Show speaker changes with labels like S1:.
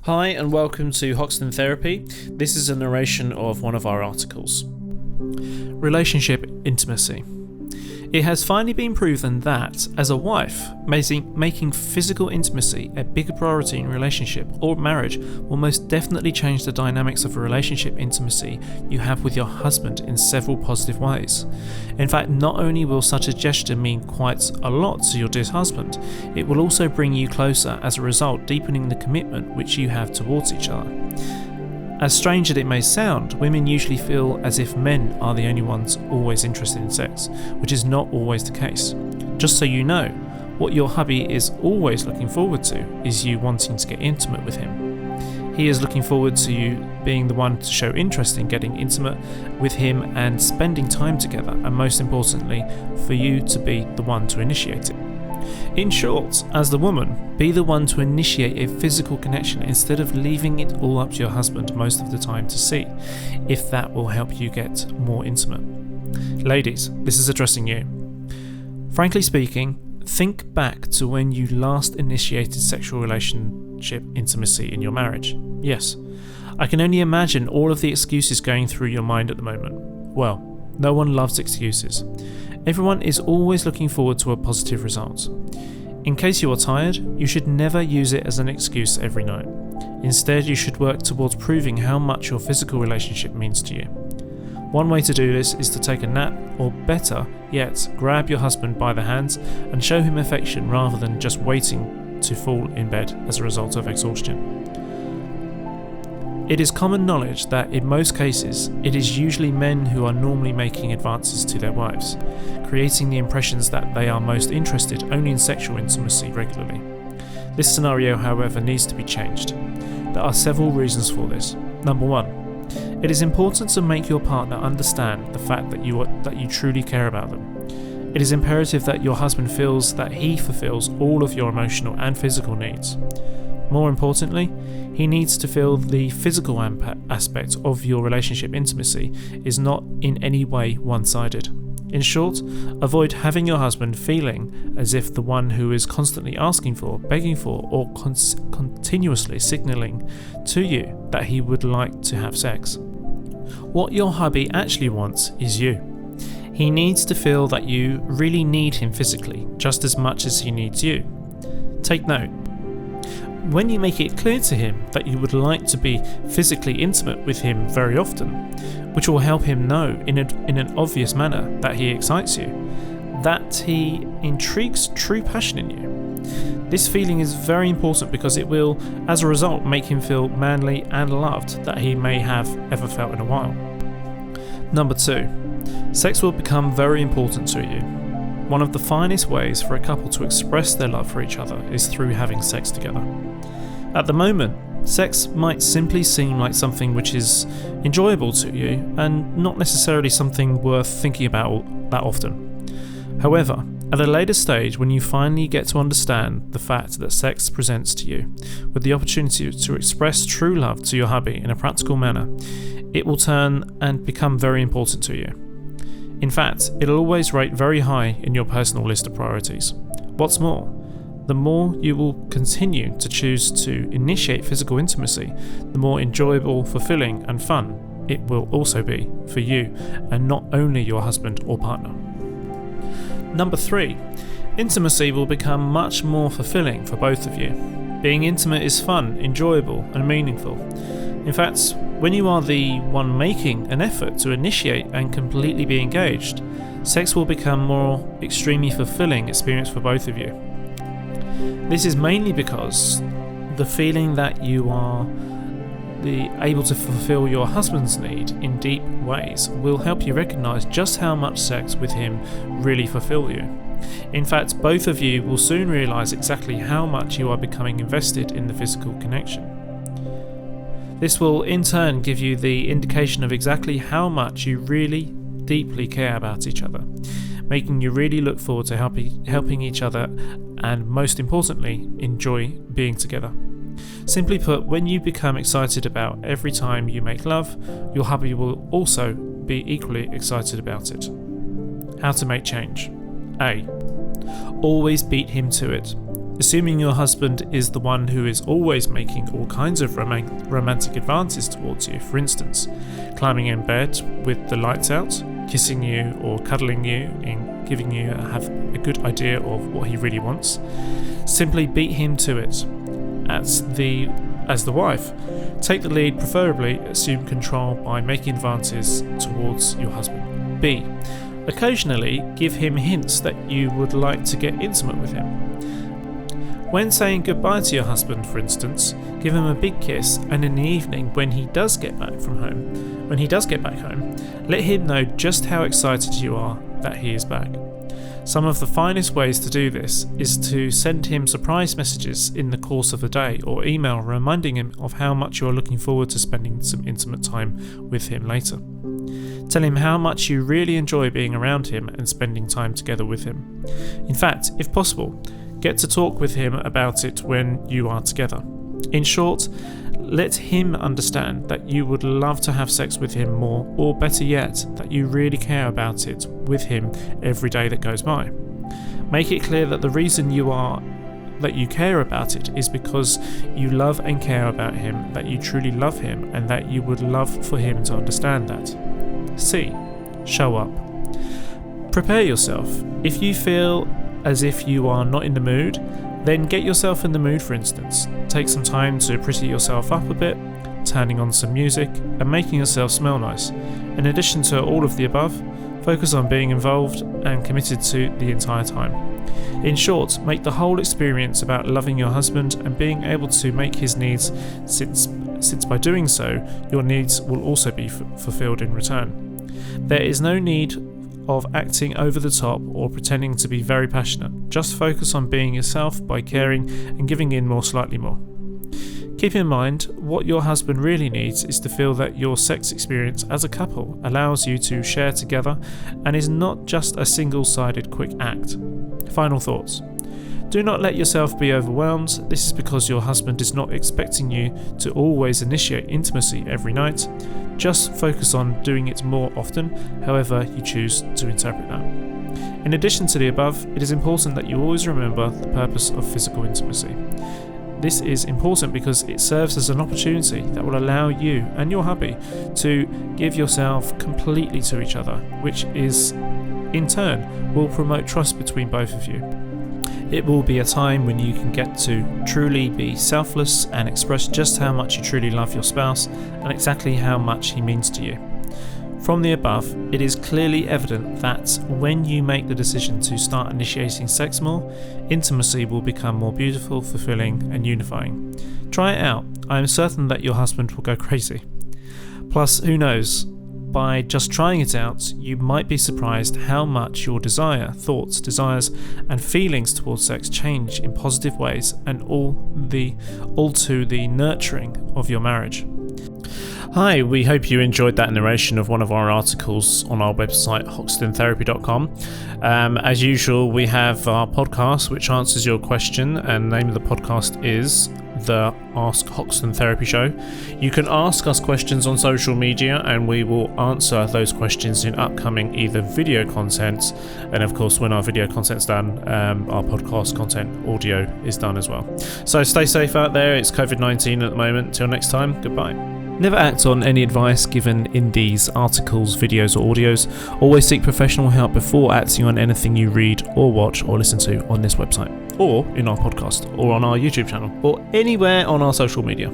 S1: Hi and welcome to Hoxton Therapy. This is a narration of one of our articles. Relationship intimacy. It has finally been proven that, as a wife, making physical intimacy a bigger priority in relationship or marriage will most definitely change the dynamics of a relationship intimacy you have with your husband in several positive ways. In fact, not only will such a gesture mean quite a lot to your dear husband, it will also bring you closer, as a result deepening the commitment which you have towards each other. As strange as it may sound, women usually feel as if men are the only ones always interested in sex, which is not always the case. Just so you know, what your hubby is always looking forward to is you wanting to get intimate with him. He is looking forward to you being the one to show interest in getting intimate with him and spending time together, and most importantly, for you to be the one to initiate it. In short, as the woman, be the one to initiate a physical connection instead of leaving it all up to your husband most of the time to see if that will help you get more intimate. Ladies, this is addressing you. Frankly speaking, think back to when you last initiated sexual relationship intimacy in your marriage. Yes, I can only imagine all of the excuses going through your mind at the moment. Well, no one loves excuses. Everyone is always looking forward to a positive result. In case you are tired, you should never use it as an excuse every night. Instead, you should work towards proving how much your physical relationship means to you. One way to do this is to take a nap, or better yet, grab your husband by the hands and show him affection rather than just waiting to fall in bed as a result of exhaustion. It is common knowledge that in most cases, it is usually men who are normally making advances to their wives, creating the impressions that they are most interested only in sexual intimacy regularly. This scenario, however, needs to be changed. There are several reasons for this. Number one, it is important to make your partner understand the fact that you truly care about them. It is imperative that your husband feels that he fulfills all of your emotional and physical needs. More importantly, he needs to feel the physical aspect of your relationship intimacy is not in any way one-sided. In short, avoid having your husband feeling as if the one who is constantly asking for, begging for, or continuously signalling to you that he would like to have sex. What your hubby actually wants is you. He needs to feel that you really need him physically, just as much as he needs you. Take note. When you make it clear to him that you would like to be physically intimate with him very often, which will help him know in an obvious manner that he excites you, that he intrigues true passion in you. This feeling is very important because it will, as a result, make him feel manly and loved that he may have ever felt in a while. Number two, sex will become very important to you. One of the finest ways for a couple to express their love for each other is through having sex together. At the moment, sex might simply seem like something which is enjoyable to you and not necessarily something worth thinking about that often. However, at a later stage, when you finally get to understand the fact that sex presents to you with the opportunity to express true love to your hubby in a practical manner, it will turn and become very important to you. In fact, it'll always rate very high in your personal list of priorities. What's more, the more you will continue to choose to initiate physical intimacy, the more enjoyable, fulfilling, and fun it will also be for you and not only your husband or partner. Number three, intimacy will become much more fulfilling for both of you. Being intimate is fun, enjoyable, and meaningful. In fact, when you are the one making an effort to initiate and completely be engaged, sex will become more extremely fulfilling experience for both of you. This is mainly because the feeling that you are able to fulfill your husband's need in deep ways will help you recognize just how much sex with him really fulfill you. In fact, both of you will soon realize exactly how much you are becoming invested in the physical connection. This will in turn give you the indication of exactly how much you really deeply care about each other, making you really look forward to helping each other and, most importantly, enjoy being together. Simply put, when you become excited about every time you make love, your hubby will also be equally excited about it. How to make change. A. Always beat him to it. Assuming your husband is the one who is always making all kinds of romantic advances towards you, for instance, climbing in bed with the lights out, kissing you or cuddling you and giving you have a good idea of what he really wants, simply beat him to it. As the wife, take the lead, preferably assume control by making advances towards your husband. B. Occasionally give him hints that you would like to get intimate with him. When saying goodbye to your husband, for instance, give him a big kiss, and in the evening when he does get back home, let him know just how excited you are that he is back. Some of the finest ways to do this is to send him surprise messages in the course of the day or email reminding him of how much you are looking forward to spending some intimate time with him later. Tell him how much you really enjoy being around him and spending time together with him. In fact, if possible, get to talk with him about it when you are together. In short, let him understand that you would love to have sex with him more, or better yet, that you really care about it with him every day that goes by. Make it clear that the reason that you care about it is because you love and care about him, that you truly love him, and that you would love for him to understand that. C. Show up. Prepare yourself. If you feel as if you are not in the mood, then get yourself in the mood, for instance. Take some time to pretty yourself up a bit, turning on some music, and making yourself smell nice. In addition to all of the above, focus on being involved and committed to the entire time. In short, make the whole experience about loving your husband and being able to make his needs, since by doing so, your needs will also be fulfilled in return. There is no need of acting over the top or pretending to be very passionate. Just focus on being yourself by caring and giving in slightly more. Keep in mind, what your husband really needs is to feel that your sex experience as a couple allows you to share together and is not just a single-sided quick act. Final thoughts. Do not let yourself be overwhelmed. This is because your husband is not expecting you to always initiate intimacy every night. Just focus on doing it more often, however you choose to interpret that. In addition to the above, it is important that you always remember the purpose of physical intimacy. This is important because it serves as an opportunity that will allow you and your hubby to give yourself completely to each other, which is, in turn, will promote trust between both of you. It will be a time when you can get to truly be selfless and express just how much you truly love your spouse and exactly how much he means to you. From the above, it is clearly evident that when you make the decision to start initiating sex more, intimacy will become more beautiful, fulfilling, and unifying. Try it out. I am certain that your husband will go crazy. Plus, who knows? By just trying it out, you might be surprised how much your thoughts, desires, and feelings towards sex change in positive ways, and all to the nurturing of your marriage. Hi, we hope you enjoyed that narration of one of our articles on our website, hoxtontherapy.com. As usual, we have our podcast which answers your question, and the name of the podcast is the Ask Hoxton Therapy Show. You can ask us questions on social media and we will answer those questions in upcoming either video content, and of course when our video content's done, our podcast content audio is done as well. So stay safe out there. It's COVID-19 at the moment. Till next time, goodbye. Never act on any advice given in these articles, videos or audios. Always seek professional help before acting on anything you read or watch or listen to on this website, or in our podcast, or on our YouTube channel, or anywhere on our social media.